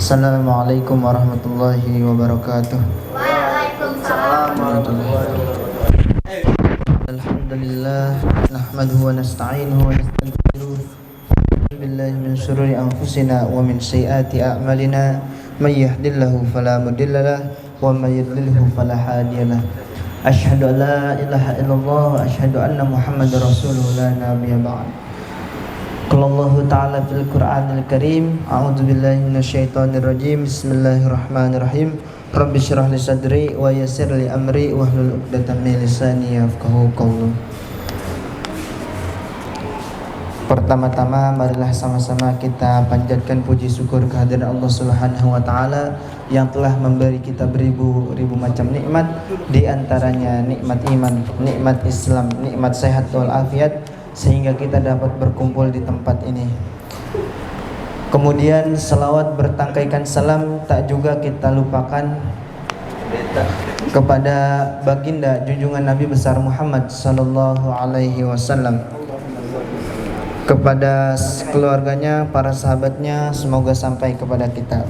Assalamualaikum warahmatullahi wabarakatuh. Waalaikumsalam warahmatullahi wabarakatuh. Alhamdulillah nahmaduhu wa nasta'inuhu wa nastaghfiruh. Billahi min syururi anfusina wa min sayyiati a'malina. May yahdihillahu fala mudilla lahu wa may yudlilhu fala hadiya lahu. Asyhadu an la ilaha illallah wa asyhadu anna Muhammadar rasulullah la nabiyya ba'd. Qala Allah Ta'ala fil Qur'anil Karim, a'udzu billahi minasyaitonir rajim. Bismillahirrahmanirrahim. Rabbi shrah li sadri wa yassir li amri wahlul 'uqdatam min lisani yafqahu qawli. Pertama-tama marilah sama-sama kita panjatkan puji syukur kehadiran Allah Subhanahu wa taala yang telah memberi kita beribu-ribu macam nikmat, di antaranya nikmat iman, nikmat Islam, nikmat sehat wal afiat, sehingga kita dapat berkumpul di tempat ini. Kemudian salawat bertangkaikan salam tak juga kita lupakan kepada baginda junjungan Nabi besar Muhammad sallallahu alaihi wasallam, kepada keluarganya, para sahabatnya, semoga sampai kepada kita.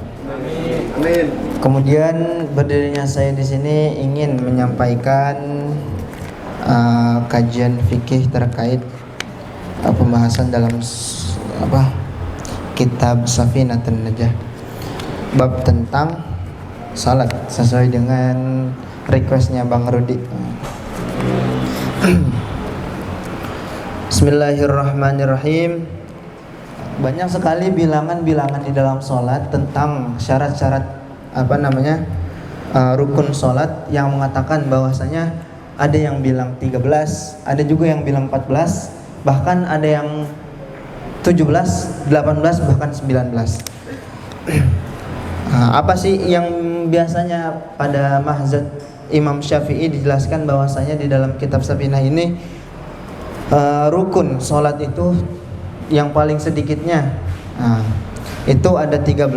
Amin. Kemudian berdirinya saya di sini ingin menyampaikan kajian fikih terkait pembahasan dalam kitab Safinatun Najah, bab tentang salat sesuai dengan requestnya Bang Rudi. Bismillahirrahmanirrahim. Banyak sekali bilangan-bilangan di dalam sholat tentang syarat-syarat rukun sholat yang mengatakan bahwasanya ada yang bilang 13, ada juga yang bilang 14, bahkan ada yang 17, 18, bahkan 19. Apa sih yang biasanya pada mazhab Imam Syafi'i dijelaskan bahwasanya di dalam kitab Safinah ini rukun sholat itu yang paling sedikitnya itu ada 13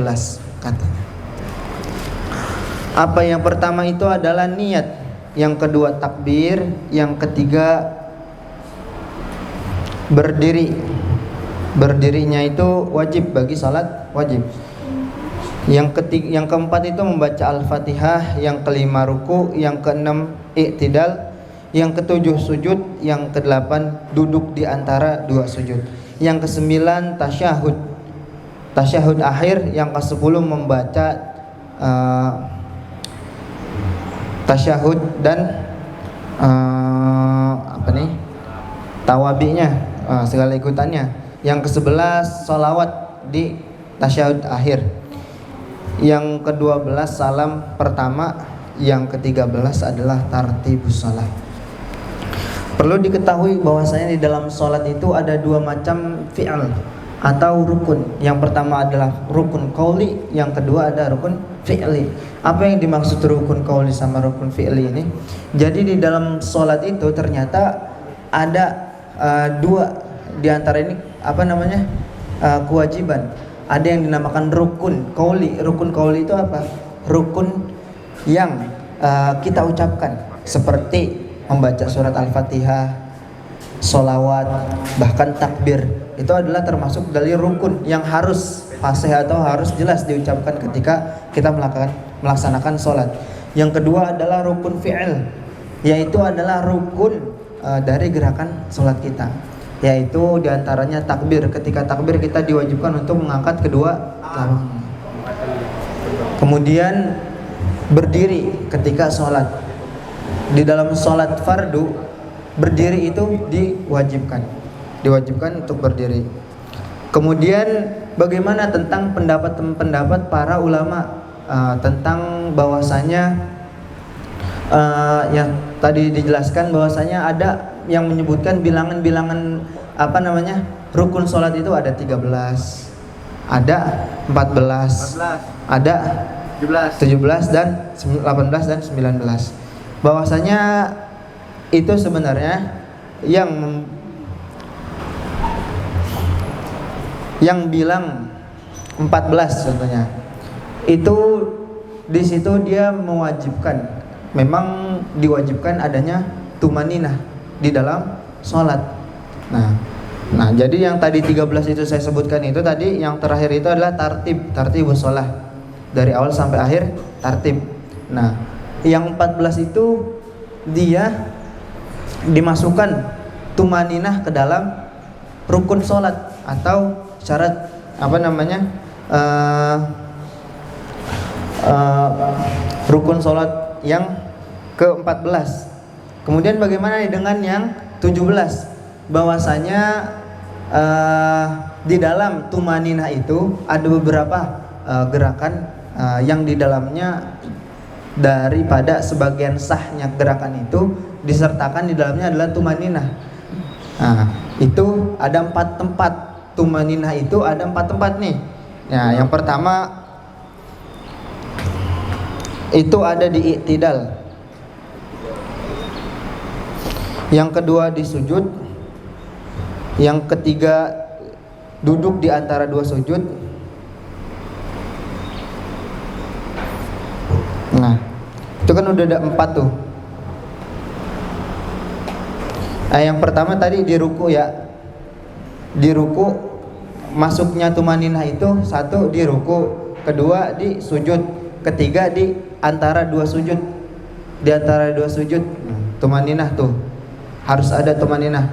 katanya. Apa yang pertama itu adalah niat, yang kedua takbir, yang ketiga berdiri. Berdirinya itu wajib bagi salat, wajib. Yang keempat itu membaca Al-Fatihah, yang kelima ruku, yang keenam i'tidal, yang ketujuh sujud, yang kedelapan duduk di antara dua sujud, yang kesembilan tasyahud, tasyahud akhir, yang kesepuluh membaca tasyahud dan tawabinya, segala ikutannya. Yang ke-11 salawat di tasyahud akhir. Yang ke-12 salam pertama. Yang ke-13 adalah tartibus shalah. Perlu diketahui bahwasanya di dalam sholat itu ada dua macam fi'al atau rukun. Yang pertama adalah rukun qauli, yang kedua ada rukun fi'li. Apa yang dimaksud rukun qauli sama rukun fi'li ini? Jadi di dalam sholat itu ternyata ada dua di antara ini kewajiban. Ada yang dinamakan rukun qauli. Rukun qauli itu apa? Rukun yang kita ucapkan, seperti membaca surat Al-Fatihah, sholawat, bahkan takbir. Itu adalah termasuk dari rukun yang harus fasih atau harus jelas diucapkan ketika kita melaksanakan sholat. Yang kedua adalah rukun fi'il, yaitu adalah rukun dari gerakan sholat kita, yaitu diantaranya takbir. Ketika takbir kita diwajibkan untuk mengangkat kedua tangan. Kemudian berdiri ketika sholat. Di dalam sholat fardu, berdiri itu diwajibkan untuk berdiri. Kemudian bagaimana tentang pendapat para ulama tentang bahwasanya yang tadi dijelaskan bahwasanya ada yang menyebutkan bilangan-bilangan rukun sholat itu ada 13, ada 14, ada 17 dan 18 dan 19. Bahwasanya itu sebenarnya yang bilang 14 contohnya itu di situ dia mewajibkan, memang diwajibkan adanya tumaninah di dalam sholat. Nah, jadi yang tadi 13 itu saya sebutkan itu tadi, yang terakhir itu adalah tartibus shalah. dari awal sampai akhir tartib. Nah, yang 14 itu dia dimasukkan tumaninah ke dalam rukun sholat atau syarat apa namanya rukun sholat yang ke-14. Kemudian bagaimana dengan yang 17? Bahwasanya di dalam tumaninah itu ada beberapa gerakan yang di dalamnya daripada sebagian sahnya gerakan itu disertakan di dalamnya adalah tumaninah. Nah, itu ada 4 tempat. Tumaninah itu ada 4 tempat nih. Nah, yang pertama itu ada di i'tidal. Yang kedua di sujud. Yang ketiga duduk di antara 2 sujud. Nah, itu kan udah ada 4 tuh. Yang pertama tadi di ruku ya. Di ruku masuknya tumaninah itu 1 di ruku, kedua di sujud, ketiga di antara 2 sujud. Di antara 2 sujud tumaninah tuh harus ada tumaninah.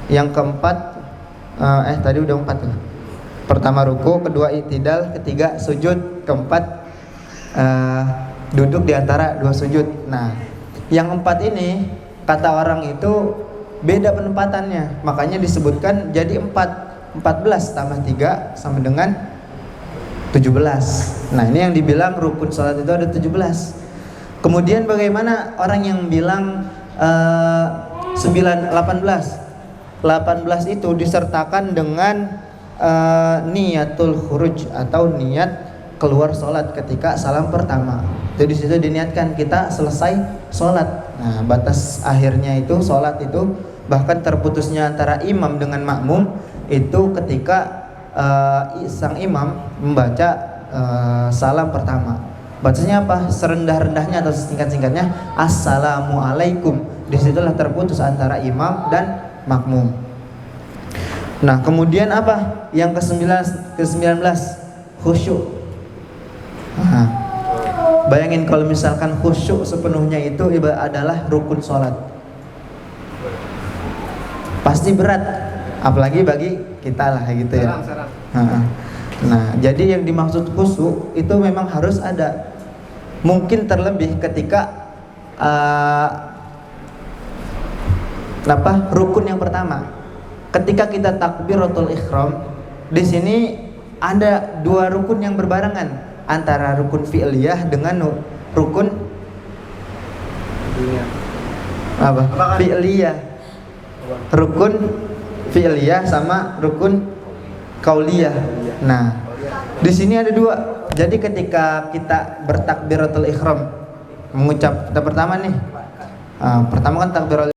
Yang keempat tadi udah 4 tuh. Pertama ruku, kedua i'tidal, ketiga sujud, keempat duduk di antara 2 sujud. Nah, yang 4 ini kata orang itu beda penempatannya, makanya disebutkan jadi 14 tambah 3 sama dengan 17. Nah, ini yang dibilang rukun sholat itu ada 17. Kemudian bagaimana orang yang bilang 18 itu disertakan dengan niatul khuruj atau niat keluar sholat ketika salam pertama. Itu di situ diniatkan kita selesai sholat. Nah, batas akhirnya itu sholat itu bahkan terputusnya antara imam dengan makmum itu ketika sang imam membaca salam pertama. Bacanya apa? Serendah-rendahnya atau sesingkat-singkatnya assalamualaikum. Disitulah terputus antara imam dan makmum. Nah, kemudian apa? Yang ke-19 khusyuk. Nah, bayangin kalau misalkan khusyuk sepenuhnya itu adalah rukun sholat, pasti berat, apalagi bagi kita lah gitu ya. Nah, jadi yang dimaksud khusyuk itu memang harus ada. Mungkin terlebih ketika rukun yang pertama. Ketika kita takbiratul ihram, di sini ada 2 rukun yang berbarengan antara rukun fi'liyah dengan rukun fi'liyah. Rukun fi'liyah sama rukun qauliyah. Nah, di sini ada 2. Jadi ketika kita bertakbiratul ihram, mengucap kita pertama nih. Pertama kan takbiratul